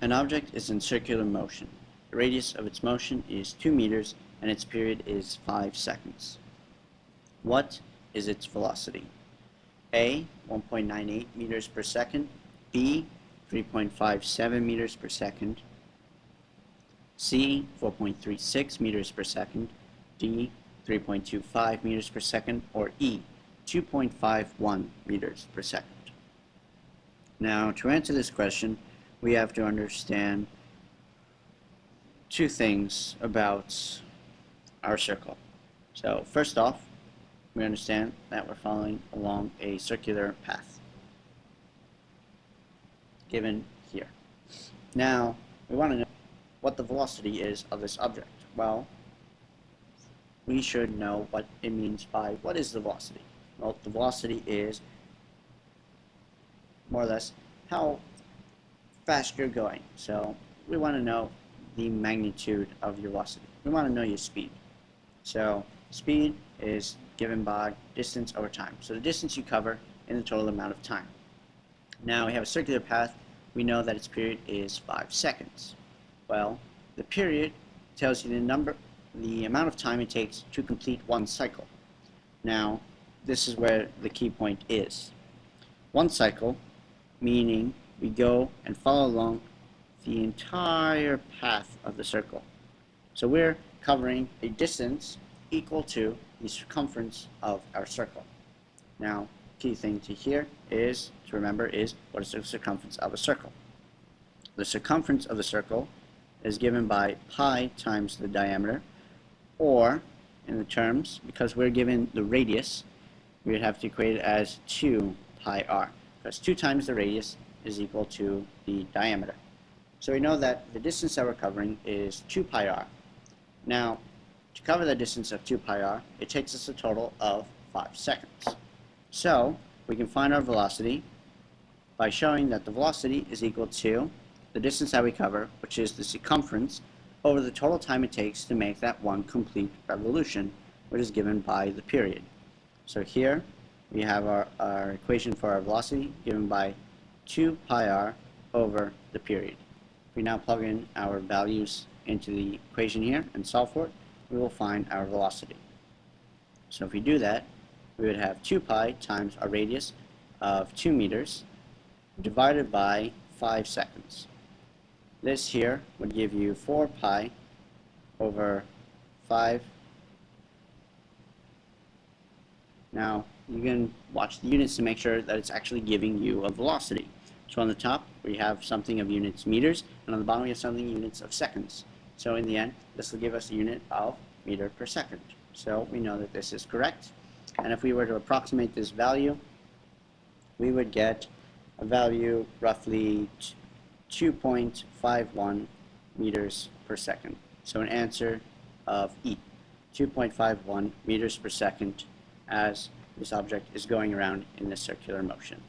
An object is in circular motion. The radius of its motion is 2 meters and its period is 5 seconds. What is its velocity? A. 1.98 meters per second. B. 3.57 meters per second. C. 4.36 meters per second. D. 3.25 meters per second. Or E. 2.51 meters per second. Now, to answer this question, we have to understand two things about our circle. So first off, we understand that we're following along a circular path given here. Now, we want to know what the velocity is of this object. Well, we should know what it means by what is the velocity. Well, the velocity is more or less how fast you're going. So we want to know the magnitude of your velocity. We want to know your speed. So speed is given by distance over time. So the distance you cover in the total amount of time. Now we have a circular path. We know that its period is 5 seconds. Well, the period tells you the amount of time it takes to complete one cycle. Now, this is where the key point is. One cycle, meaning we go and follow along the entire path of the circle. So we're covering a distance equal to the circumference of our circle. Now, key thing to remember is what is the circumference of a circle. The circumference of the circle is given by pi times the diameter, or in the terms, because we're given the radius, we would have to equate it as 2 pi r, because 2 times the radius is equal to the diameter. So we know that the distance that we're covering is 2 pi r. Now, to cover the distance of 2 pi r, it takes us a total of 5 seconds. So we can find our velocity by showing that the velocity is equal to the distance that we cover, which is the circumference, over the total time it takes to make that one complete revolution, which is given by the period. So here we have our equation for our velocity given by 2 pi r over the period. If we now plug in our values into the equation here and solve for it, we will find our velocity. So if we do that, we would have 2 pi times our radius of 2 meters divided by 5 seconds. This here would give you 4 pi over 5. Now, you can watch the units to make sure that it's actually giving you a velocity. So on the top, we have something of units meters, and on the bottom, we have something units of seconds. So in the end, this will give us a unit of meter per second. So we know that this is correct. And if we were to approximate this value, we would get a value roughly 2.51 meters per second. So an answer of E, 2.51 meters per second, as this object is going around in this circular motion.